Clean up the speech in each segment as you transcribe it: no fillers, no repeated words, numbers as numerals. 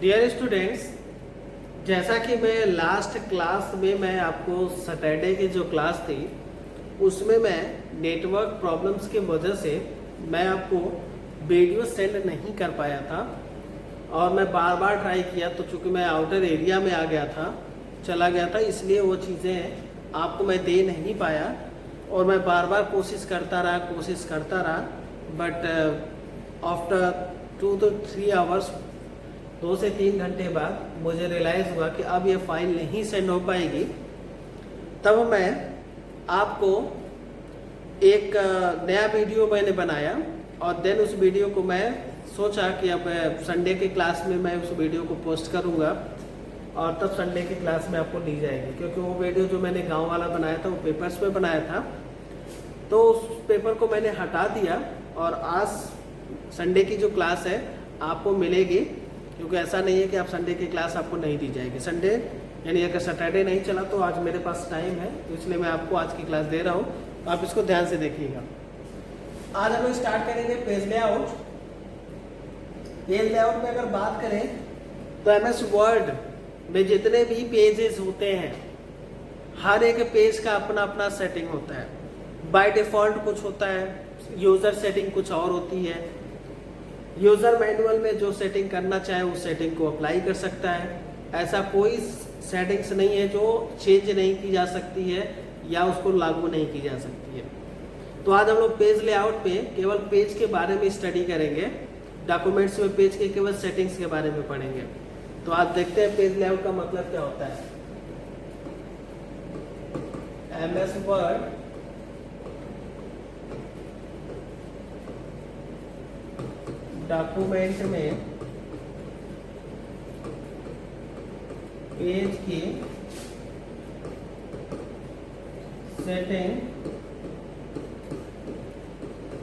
Dear students, जैसा कि मैं लास्ट क्लास में मैं आपको सैटरडे की जो क्लास थी उसमें मैं नेटवर्क प्रॉब्लम्स की वजह से मैं आपको वीडियो सेंड नहीं कर पाया था और मैं बार बार ट्राई किया, तो चूंकि मैं आउटर एरिया में आ गया था, चला गया था, इसलिए वो चीज़ें आपको मैं दे नहीं पाया और मैं बार बार कोशिश करता रहा बट आफ्टर 2 to 3 आवर्स 2 से 3 घंटे बाद मुझे रियलाइज़ हुआ कि अब ये फाइल नहीं सेंड हो पाएगी। तब मैं आपको एक नया वीडियो मैंने बनाया और देन उस वीडियो को मैं सोचा कि अब संडे की क्लास में मैं उस वीडियो को पोस्ट करूंगा और तब संडे की क्लास में आपको दी जाएगी, क्योंकि वो वीडियो जो मैंने गांव वाला बनाया था वो पेपर्स पे बनाया था, तो उस पेपर को मैंने हटा दिया और आज संडे की जो क्लास है आपको मिलेगी, क्योंकि ऐसा नहीं है कि आप संडे की क्लास आपको नहीं दी जाएगी। संडे यानी अगर सैटरडे नहीं चला तो आज मेरे पास टाइम है, तो इसलिए मैं आपको आज की क्लास दे रहा हूँ, आप इसको ध्यान से देखिएगा। आज हम लोग स्टार्ट करेंगे पेज लेआउट। पेज लेआउट में अगर बात करें तो एमएस वर्ड में जितने भी पेजेस होते हैं हर एक पेज का अपना अपना सेटिंग होता है। बाय डिफॉल्ट कुछ होता है, यूजर सेटिंग कुछ और होती है। यूजर मैनुअल में जो सेटिंग करना चाहे उस सेटिंग को अप्लाई कर सकता है। ऐसा कोई सेटिंग्स नहीं है जो चेंज नहीं की जा सकती है या उसको लागू नहीं की जा सकती है। तो आज हम लोग पेज लेआउट पे केवल पेज के बारे में स्टडी करेंगे, डॉक्यूमेंट्स में पेज के केवल सेटिंग्स के बारे में पढ़ेंगे। तो आज देखते हैं पेज लेआउट का मतलब क्या होता है। एमएस वर्ड डॉक्यूमेंट में पेज की सेटिंग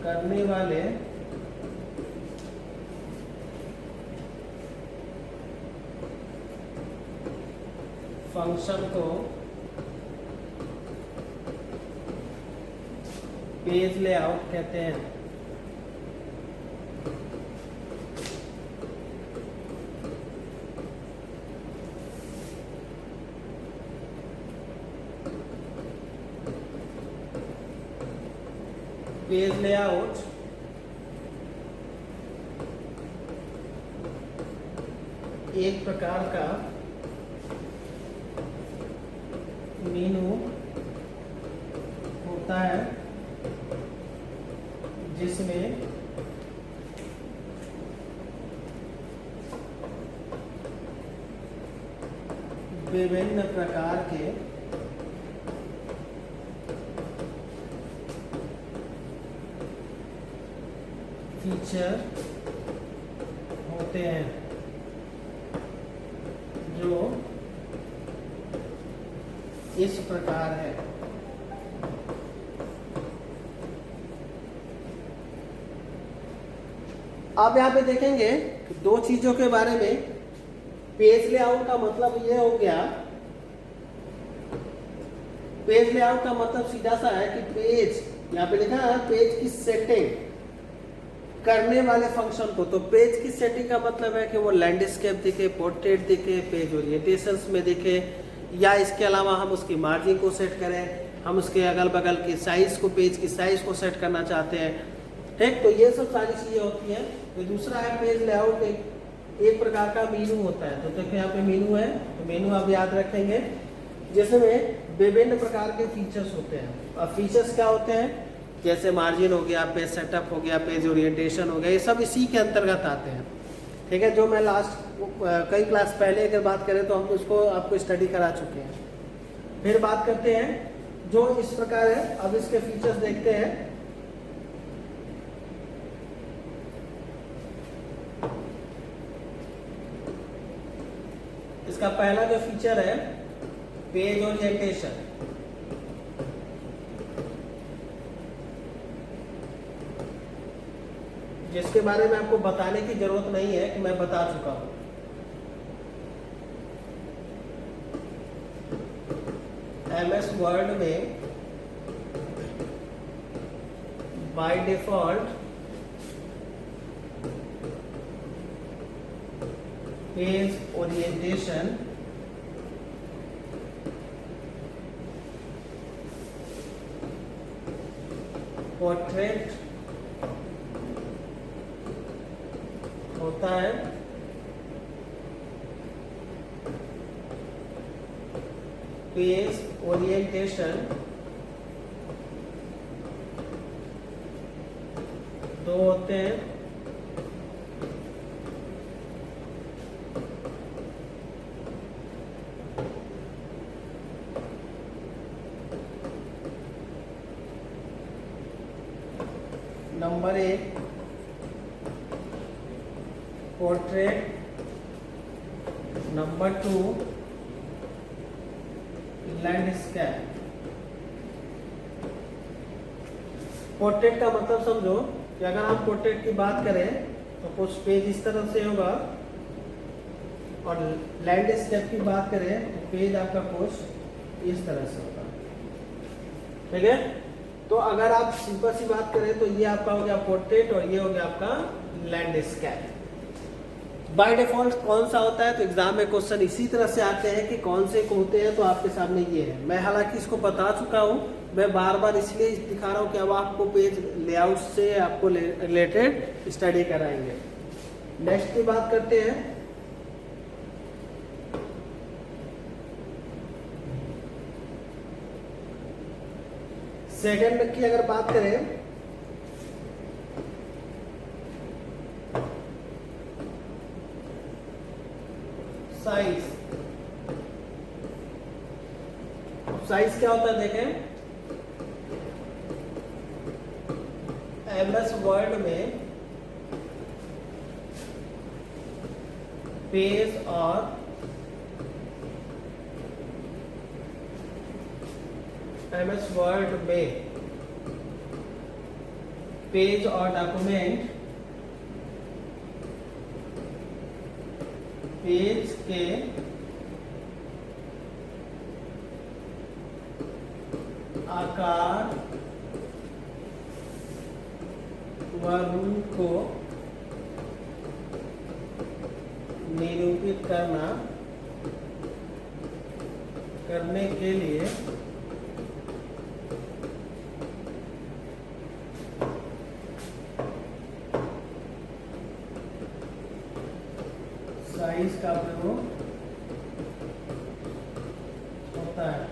करने वाले फंक्शन को पेज लेआउट कहते हैं। पेज लेआउट एक प्रकार का मेनू होता है जिसमें विभिन्न प्रकार के फीचर होते हैं जो इस प्रकार है। आप यहाँ पे देखेंगे दो चीजों के बारे में। पेज लेआउट का मतलब ये हो गया, पेज लेआउट का मतलब सीधा सा है कि पेज, यहाँ पे लिखा है पेज की सेटिंग करने वाले फंक्शन को। तो पेज की सेटिंग का मतलब है कि वो लैंडस्केप दिखे, पोर्ट्रेट दिखे, पेज ओरिएंटेशंस में दिखे, या इसके अलावा हम उसकी मार्जिन को सेट करें, हम उसके अगल बगल की साइज को, पेज की साइज को सेट करना चाहते हैं। ठीक, तो ये सब सारी चीजें होती हैं। तो दूसरा है पेज लेआउट एक प्रकार का मेनू होता है। तो देखो यहाँ पे मेनू है, तो मेनू आप याद रखेंगे जिसमें विभिन्न प्रकार के फीचर्स होते हैं। और फीचर्स क्या होते हैं, जैसे मार्जिन हो गया, पेज सेटअप हो गया, पेज ओरिएंटेशन हो गया, ये सब इसी के अंतर्गत आते हैं। ठीक है, जो मैं लास्ट कई क्लास पहले अगर बात करें तो हम उसको आपको स्टडी करा चुके हैं। फिर बात करते हैं जो इस प्रकार है। अब इसके फीचर्स देखते हैं। इसका पहला जो फीचर है पेज ओरिएंटेशन। जिसके बारे में आपको बताने की जरूरत नहीं है कि मैं बता चुका हूं। एमएस वर्ड में by default page orientation portrait होता है पेज ओरिएंटेशन दो होते हैं। Number 1 portrait, number 2 landscape. Portrait का मतलब समझो कि अगर हम पोर्ट्रेट की बात करें तो कुछ पेज इस तरह से होगा, और लैंडस्केप की बात करें तो पेज आपका कुछ इस तरह से होगा। ठीक है, तो अगर आप सिंपल सी बात करें तो ये आपका हो गया पोर्ट्रेट और ये हो गया आपका लैंडस्केप। बाय डिफॉल्ट कौन सा होता है, तो एग्जाम में क्वेश्चन इसी तरह से आते हैं कि कौन से होते हैं, तो आपके सामने ये है। मैं हालांकि इसको बता चुका हूँ, मैं बार बार इसलिए दिखा रहा हूँ कि अब आपको पेज लेआउट से आपको रिलेटेड स्टडी कराएंगे। नेक्स्ट की बात करते हैं। सेकंड की अगर बात करें, साइज। साइज क्या होता है देखें, एमएस वर्ड में पेज और एमएस वर्ड में पेज और डॉक्यूमेंट पेज के आकार व रूप को निरूपित करने के लिए साइज का प्रयोग होता है।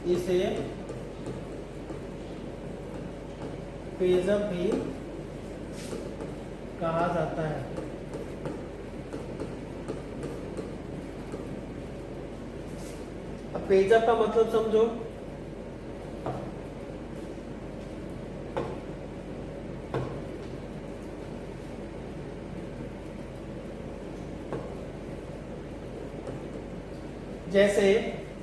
इसे पेजअप भी कहा जाता है। अब पेजअप का मतलब समझो, जैसे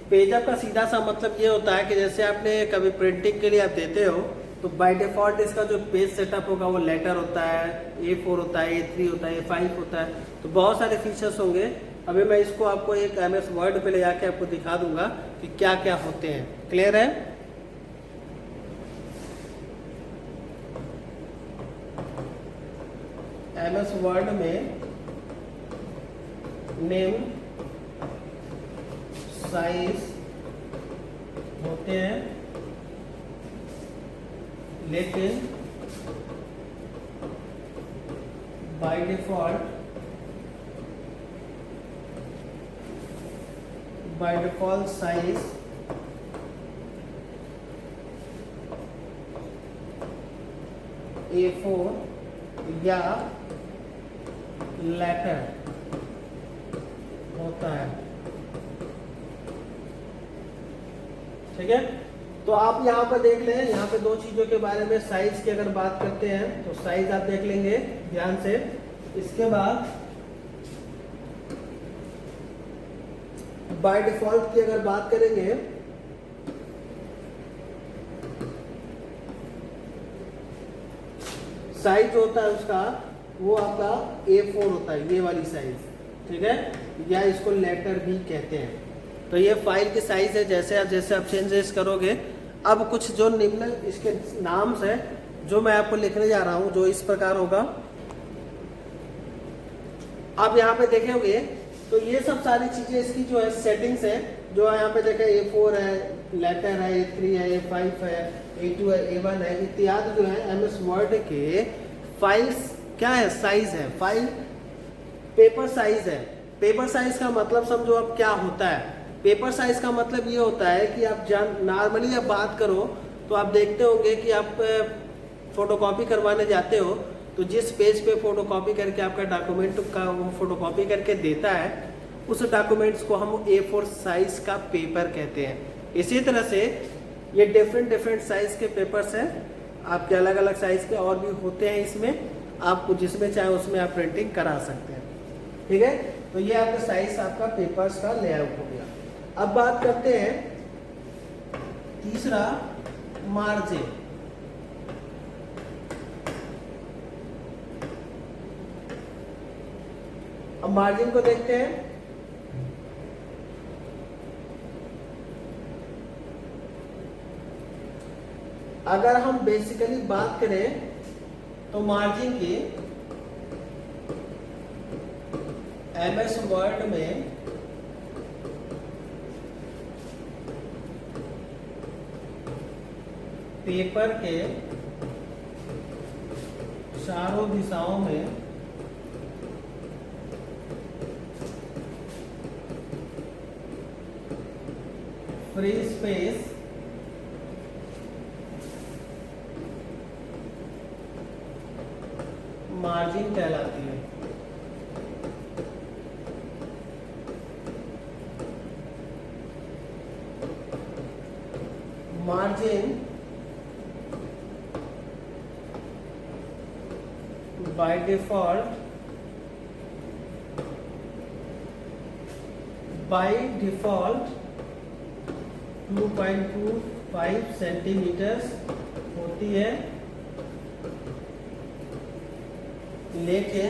पेजअप का सीधा सा मतलब ये होता है कि जैसे आपने कभी प्रिंटिंग के लिए आप देते हो तो बाय डिफॉल्ट इसका जो पेज सेटअप होगा वो लेटर होता है, A4 होता है, A3 होता है, A5 होता है, तो बहुत सारे फीचर्स होंगे। अभी मैं इसको आपको एक MS वर्ड पे ले जाके आपको दिखा दूंगा कि क्या क्या होते हैं। क्लियर है? MS वर्ड में नेम साइज होते हैं, लेकिन बाय डिफॉल्ट साइज A4 या लेटर होता है। ठीक है, तो आप यहाँ पर देख लें, यहाँ पे दो चीजों के बारे में, साइज की अगर बात करते हैं तो साइज आप देख लेंगे ध्यान से। इसके बाद बाय डिफॉल्ट की अगर बात करेंगे साइज होता है उसका, वो आपका A4 होता है, ये वाली साइज। ठीक है, या इसको लेटर भी कहते हैं। तो ये फाइल की साइज है। जैसे आप चेंजेस करोगे, अब कुछ जो निम्न इसके नाम्स है जो मैं आपको लिखने जा रहा हूं जो इस प्रकार होगा। आप यहाँ पे देखेंगे तो ये सब सारी चीजें इसकी जो है सेटिंग्स है, जो यहाँ पे देखें A4 है, लेटर है, A3 है, A5 है, A2 है, A1 है इत्यादि जो है MS वर्ड के फाइल्स क्या है, साइज है, फाइल पेपर साइज है। पेपर साइज का मतलब समझो अब क्या होता है। पेपर साइज का मतलब ये होता है कि आप नॉर्मली आप बात करो तो आप देखते होंगे कि आप फोटोकॉपी करवाने जाते हो तो जिस पेज पे फोटोकॉपी करके आपका डॉक्यूमेंट का वो फोटोकॉपी करके देता है उस डॉक्यूमेंट्स को हम A4 साइज का पेपर कहते हैं। इसी तरह से ये डिफरेंट साइज के पेपर्स हैं, आपके अलग अलग साइज के और भी होते हैं इसमें, आपको जिसमें चाहे उसमें आप प्रिंटिंग करा सकते हैं। ठीक है, तो ये आपका साइज आपका पेपर्स का लेआउट हो गया। अब बात करते हैं तीसरा, मार्जिन। अब मार्जिन को देखते हैं। अगर हम बेसिकली बात करें तो मार्जिन की MS वर्ड में पेपर के चारों दिशाओं में फ्री स्पेस मार्जिन कहलाती है। मार्जिन बाय डिफॉल्ट 2.25 सेंटीमीटर्स होती है, लेकिन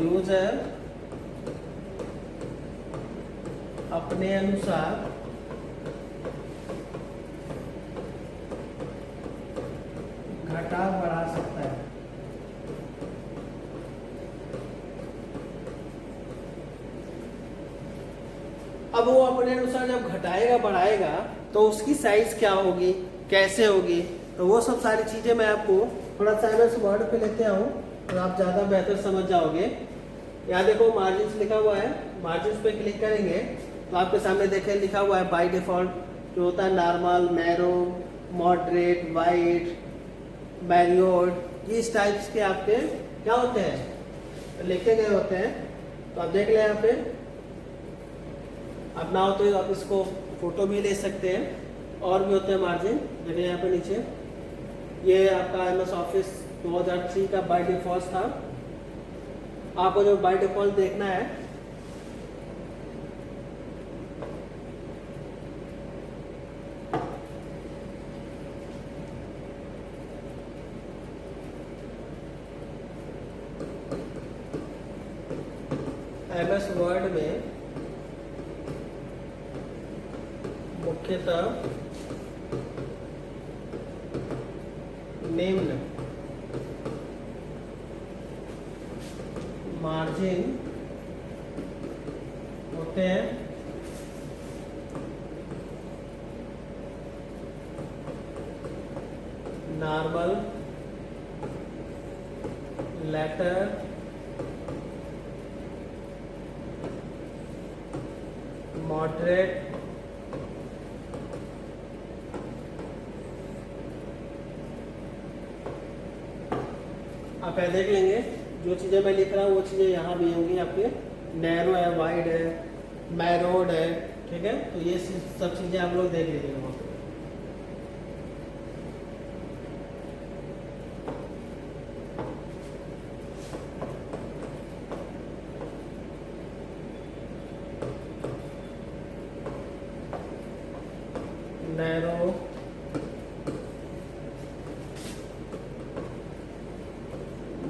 यूजर अपने अनुसार घटा बढ़ा सकता है। अब वो अपने अनुसार जब घटाएगा बढ़ाएगा तो उसकी साइज क्या होगी, कैसे होगी, तो वो सब सारी चीजें मैं आपको थोड़ा सा MS वर्ड पे लेते आऊँ और आप ज़्यादा बेहतर समझ जाओगे। यहाँ देखो मार्जिन्स लिखा हुआ है, मार्जिन्स पे क्लिक करेंगे तो आपके सामने देखें लिखा हुआ है बाय डिफॉल्ट जो होता है नॉर्मल, नैरो, मॉडरेट, वाइड, मैरियोड, इस टाइप्स के आपके क्या होते हैं, लिखे गए होते हैं। तो आप देख लें यहाँ पे, अब ना हो तो आप इसको फोटो भी ले सकते हैं। और भी होते हैं मार्जिन, देखिए यहाँ पे नीचे ये आपका MS ऑफिस 2003 का बाय डिफॉल्ट था। आपको जो बाय डिफॉल्ट देखना है MS वर्ड में मुख्यतः निम्न मार्जिन होते हैं। नॉर्मल, लेटर, मॉडरेट, आप देख लेंगे जो चीज़ें मैं लिख रहा हूँ वो चीज़ें यहाँ भी होंगी आपके। नैरो है, वाइड है, मैरोड है, ठीक है। तो ये सब चीज़ें आप लोग देख लीजिएगा वहाँ पे। नैरो,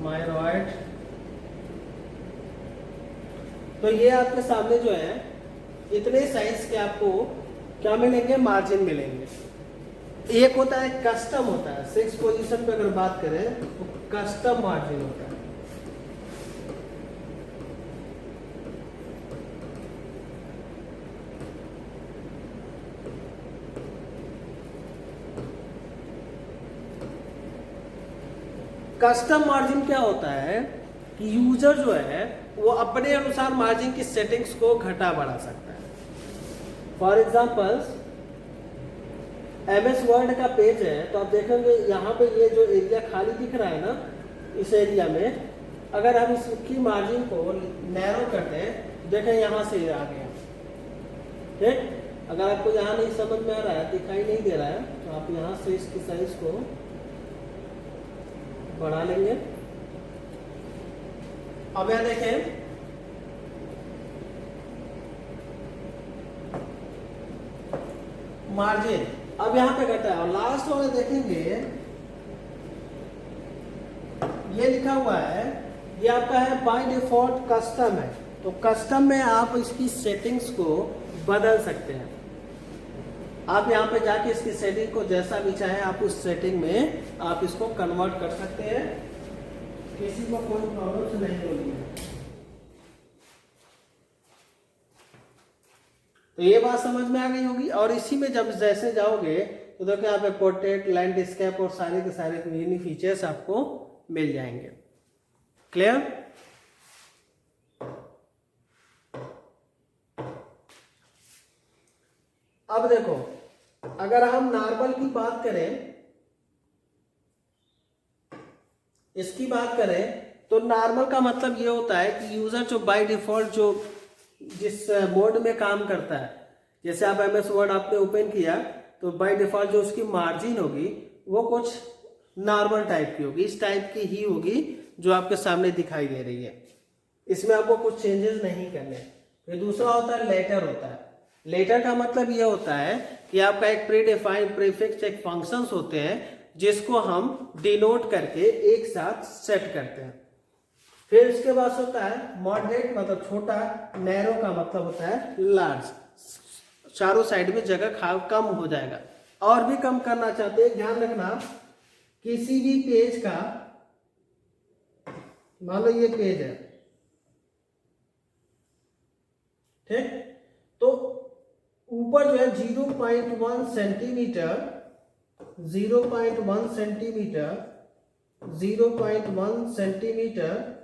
माइरॉइड, तो ये आपके सामने जो है इतने साइज के आपको क्या मिलेंगे, मार्जिन मिलेंगे। एक होता है कस्टम होता है, 6 पोजीशन पे अगर बात करें तो कस्टम मार्जिन होता है। कस्टम मार्जिन क्या होता है कि यूजर जो है वो अपने अनुसार मार्जिन की सेटिंग्स को घटा बढ़ा सकता है। फॉर एग्जांपल MS वर्ड का पेज है तो आप देखेंगे यहाँ पे ये जो एरिया खाली दिख रहा है ना, इस एरिया में अगर हम इसकी मार्जिन को नैरो करते हैं, देखें यहाँ से आ गया, ठीक। अगर आपको यहाँ नहीं समझ में आ रहा है, दिखाई नहीं दे रहा है, तो आप यहाँ से इसकी साइज को बढ़ा लेंगे। अब यह देखें मार्जिन अब यहां पे घटा है, और लास्ट वाले देखेंगे ये लिखा हुआ है, ये आपका है बाय डिफॉल्ट कस्टम है। तो कस्टम में आप इसकी सेटिंग्स को बदल सकते हैं। आप यहाँ पे जाके इसकी सेटिंग को जैसा भी चाहे आप उस सेटिंग में आप इसको कन्वर्ट कर सकते हैं, किसी को कोई प्रॉब्लम नहीं होगी। तो ये बात समझ में आ गई होगी। और इसी में जब जैसे जाओगे तो देखो यहाँ पे पोर्ट्रेट, लैंडस्केप और सारे के सारे इन्हीं फीचर्स आपको मिल जाएंगे। क्लियर? अब देखो अगर हम नॉर्मल की बात करें, इसकी बात करें तो नॉर्मल का मतलब ये होता है कि यूजर जो बाय डिफॉल्ट जो जिस मोड में काम करता है, जैसे आप MS वर्ड आपने ओपन किया तो बाय डिफॉल्ट जो उसकी मार्जिन होगी वो कुछ नॉर्मल टाइप की होगी, इस टाइप की ही होगी जो आपके सामने दिखाई दे रही है। इसमें आपको कुछ चेंजेस नहीं करने। फिर दूसरा होता है लेटर होता है। लेटर का मतलब ये होता है कि आपका एक प्री डिफाइंड प्रीफिक्स एक फंक्शंस होते हैं जिसको हम डिनोट करके एक साथ सेट करते हैं। फिर इसके बाद होता है मॉडरेट मतलब छोटा, नैरो का मतलब होता है लार्ज, चारों साइड में जगह कम हो जाएगा। और भी कम करना चाहते हैं, ध्यान रखना किसी भी पेज का, मान लो ये पेज है, ठीक, तो ऊपर जो है 0.1 सेंटीमीटर 0.1 सेंटीमीटर 0.1 सेंटीमीटर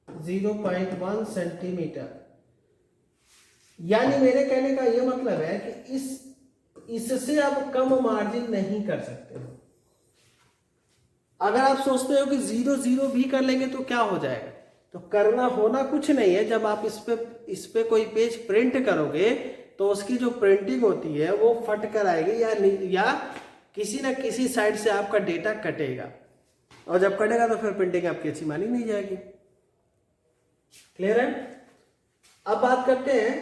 0.1 सेंटीमीटर, यानी मेरे कहने का यह मतलब है कि इससे आप कम मार्जिन नहीं कर सकते। अगर आप सोचते हो कि 0 भी कर लेंगे तो क्या हो जाएगा, तो करना होना कुछ नहीं है। जब आप इस पे कोई पेज प्रिंट करोगे तो उसकी जो प्रिंटिंग होती है वो फट कर आएगी या किसी ना किसी साइड से आपका डेटा कटेगा, और जब कटेगा तो फिर प्रिंटिंग आपकी अच्छी मानी नहीं जाएगी। क्लियर है? अब बात करते हैं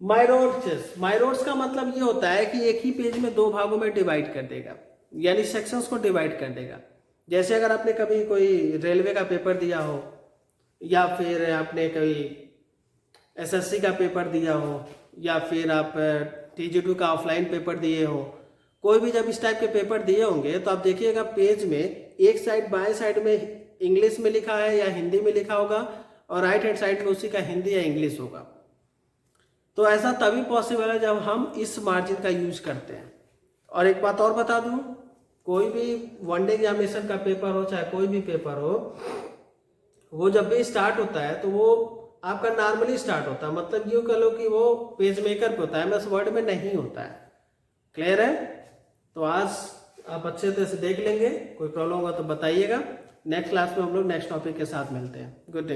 माइरोड्स। माइरोड्स का मतलब ये होता है कि एक ही पेज में 2 भागों में डिवाइड कर देगा, यानी सेक्शंस को डिवाइड कर देगा। जैसे अगर आपने कभी कोई रेलवे का पेपर दिया हो, या फिर आपने कोई SSC का पेपर दिया हो, या फिर आप TG2 का ऑफलाइन पेपर दिए हो, कोई भी जब इस टाइप के पेपर दिए होंगे तो आप देखिएगा पेज में एक साइड बाएं साइड में इंग्लिश में लिखा है या हिंदी में लिखा होगा, और राइट हैंड साइड में उसी का हिंदी या इंग्लिश होगा। तो ऐसा तभी पॉसिबल है जब हम इस मार्जिन का यूज करते हैं। और एक बात और बता दूं, कोई भी वनडे एग्जामिनेशन का पेपर हो चाहे कोई भी पेपर हो, वो जब भी स्टार्ट होता है तो वो आपका नॉर्मली स्टार्ट होता है, मतलब यूँ कह लो कि वो पेज मेकर पे होता है, MS वर्ड में नहीं होता है। क्लियर है? तो आज आप अच्छे तरह से देख लेंगे, कोई प्रॉब्लम होगा तो बताइएगा। नेक्स्ट क्लास में हम लोग नेक्स्ट टॉपिक के साथ मिलते हैं। Good day.